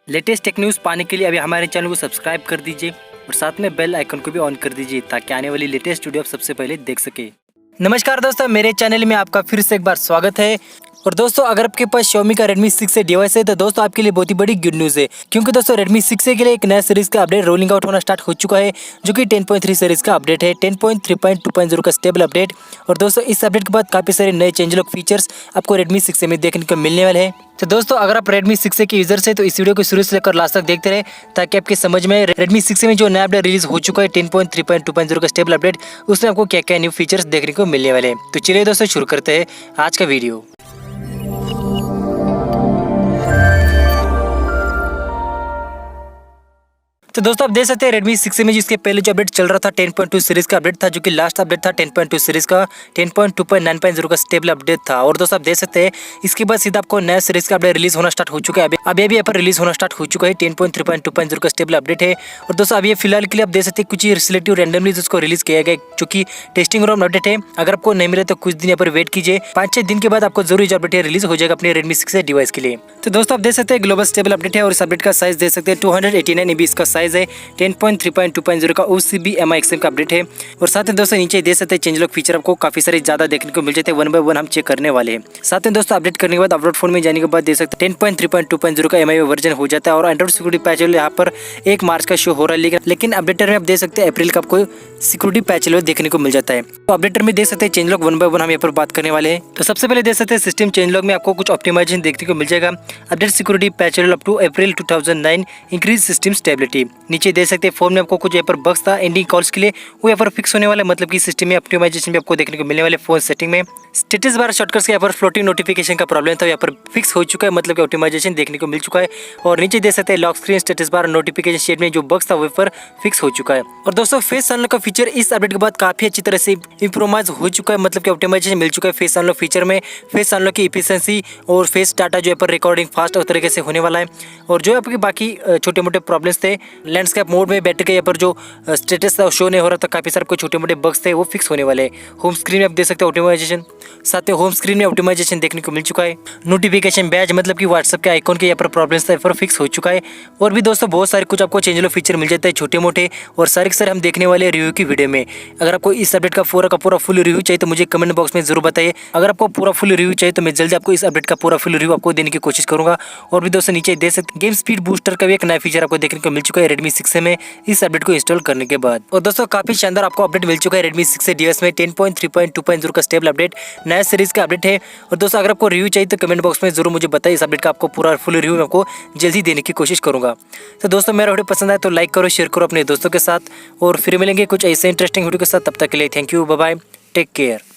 Latest tech news पाने के लिए अभी हमारे चैनल को सब्सक्राइब कर दीजिए और साथ में बेल आइकन को भी ऑन कर दीजिए ताकि आने वाली लेटेस्ट वीडियो आप सबसे पहले देख सके। नमस्कार दोस्तों, मेरे चैनल में आपका फिर से एक बार स्वागत है। और दोस्तों, अगर आपके पास Xiaomi का Redmi 6 से डिवाइस है तो दोस्तों आपके लिए बहुत ही बड़ी गुड न्यूज़ है, क्योंकि दोस्तों Redmi 6 के लिए एक नया सीरीज का अपडेट रोलिंग आउट होना स्टार्ट हो चुका है, जो कि 10.3 सीरीज का अपडेट है, 10.3.2.0 का स्टेबल अपडेट। और दोस्तों इस अपडेट के बाद काफ़ी सारे नए चेंज लॉक फीचर्स आपको Redmi 6 में देखने को मिलने वाले हैं। तो दोस्तों अगर आप Redmi 6 के यूजर्स हैं तो इस वीडियो को शुरू से लेकर लास्ट तक देखते रहे, ताकि आपके समझ में Redmi 6 में जो नया अपडेट रिलीज हो चुका है 10.3.2.0 का स्टेबल अपडेट, उसमें आपको क्या क्या न्यू फीचर्स देखने को मिलने वाले हैं। तो चलिए दोस्तों शुरू करते हैं आज का वीडियो। तो दोस्तों आप देख सकते हैं Redmi 6 में जिसके पहले जो अपडेट चल रहा था 10.2 सीरीज का अपडेट था, जो कि लास्ट अपडेट था 10.2 सीरीज का 10.2.9.0 का स्टेबल अपडेट था। और दोस्तों आप देख सकते हैं इसके बाद सीधा आपको नया सीरीज का अपडेट रिलीज होना स्टार्ट हो चुका है। अभी यहाँ पर रिलीज होना स्टार्ट हो चुका है 10.3.2.0 का स्टेबल अपडेट है। और दोस्तों अभी फिलहाल के लिए आप देख सकते हैं कुछ सिलेक्टिव रैंडमली जिसको रिलीज किया गया, जो कि टेस्टिंग रोम अपडेट है। अगर आपको नहीं मिले तो कुछ दिन यहाँ पर वेट कीजिए, 5-6 दिन के बाद आपको जरूर जो अपडेट रिलीज हो जाएगा अपने Redmi 6 डिवाइस के लिए। तो दोस्तों आप देख सकते हैं ग्लोबल स्टेबल अपडेट है और इस अपडेट का साइज देख सकते हैं 289 MB इसका साइज है, 10.3.2.0 का OCB MIXM का अपडेट है। और साथ में दोस्तों नीचे देख सकते हैं चेंज लॉक फीचर आपको काफी सारे ज्यादा देखने को मिल जाते हैं, 1 बाय 1 हम चेक करने वाले हैं। साथ में दोस्तों अपडेट करने के बाद अपलोड फोन में जाने के बाद देख सकते हैं 10.3.2.0 का MIUI वर्जन हो जाता है। और एंड्रॉइड सिक्योरिटी पैच यहाँ पर 1 मार्च का शो हो रहा है, लेकिन अपडेटर में आप देख सकते हैं अप्रैल का आपको सिक्योरिटी पैच देखने को मिल जाता है। तो अपडेटर में देख सकते हैं चेंज लॉक 1 बाय 1 हम यहाँ पर बात करने वाले हैं। तो सबसे पहले देख सकते हैं सिस्टम चेंज लॉक में आपको कुछ ऑप्टिमाइजेशन देखने को मिल जाएगा। Update security patch up to April 2009, increase system stability. नीचे देख सकते हैं फोन में आपको कुछ यहाँ पर बग्स था एंडिंग कॉल्स के लिए, वो यहाँ पर फिक्स होने वाला है, मतलब कि सिस्टम में ऑप्टिमाइजेशन भी आपको देखने को मिलने वाले। फोन सेटिंग में स्टेटस बार शॉर्टकट्स के यहाँ पर फ्लोटिंग नोटिफिकेशन का प्रॉब्लम था, यहाँ पर फिक्स हो चुका है, मतलब कि ऑप्टिमाइजेशन देखने को मिल चुका है। और नीचे देख सकते हैं lock screen status bar notification shade में जो बग्स था वो पर फिक्स हो चुका है। और दोस्तों फेस अनलॉक का फीचर इस अपडेट के बाद काफी अच्छी तरह से इंप्रूवाइज हो चुका है, मतलब कि ऑप्टिमाइजेशन मिल चुका है फेस अनलॉक फीचर में। फेस अनलॉक की एफिशिएंसी और फेस डाटा जो है पर रिकॉर्डिंग फास्ट और तरीके से होने वाला है। और जो आपके बाकी छोटे मोटे प्रॉब्लम्स थे, लैंडस्केप मोड में बैटरी के यहाँ पर जो स्टेटस था शो नहीं हो रहा था, काफी सारे छोटे मोटे बग्स थे वो फिक्स होने वाले। होम स्क्रीन में आप देख सकते हैं ऑप्टिमाइजेशन, साथ में होम स्क्रीन में ऑप्टिमाइजेशन देखने को मिल चुका है। नोटिफिकेशन बैज मतलब कि व्हाट्सएप के आइकॉन के यहाँ पर प्रॉब्लम्स था पर फिक्स हो चुका है। और भी दोस्तों बहुत सारे कुछ आपको चेंज लो फीचर मिल जाता है छोटे मोटे, और सारे के सारे हम देखने वाले रिव्यू की वीडियो में। अगर आपको इस अपडेट का पूरा फुल रिव्यू चाहिए तो मुझे कमेंट बॉक्स में जरूर बताइए। अगर आपको पूरा फुल रिव्यू चाहिए तो मैं जल्दी आपको इस अपडेट का पूरा फुल रिव्यू आपको देने की कोशिश करूंगा। और भी दोस्तों नीचे देख सकते गेम स्पीड बूस्टर का भी एक नया फीचर आपको देखने को मिल चुका है Redmi 6 में इस अपडेट को इंस्टॉल करने के बाद। और दोस्तों काफी शानदार आपको अपडेट मिल चुका है Redmi 6 से डिवाइस में 10.3.2.0 का स्टेबल अपडेट, नया सीरीज का अपडेट है। और दोस्तों अगर आपको रिव्यू चाहिए तो कमेंट बॉक्स में जरूर मुझे बताइए, इस अपडेट का आपको पूरा फुल रिव्यू मैं आपको जल्दी देने की कोशिश करूंगा। तो दोस्तों मेरा वीडियो पसंद आए तो लाइक करो, शेयर करो अपने दोस्तों के साथ, और फिर मिलेंगे कुछ ऐसे इंटरेस्टिंग वीडियो के साथ। तब तक के लिए thank you, bye bye, take care.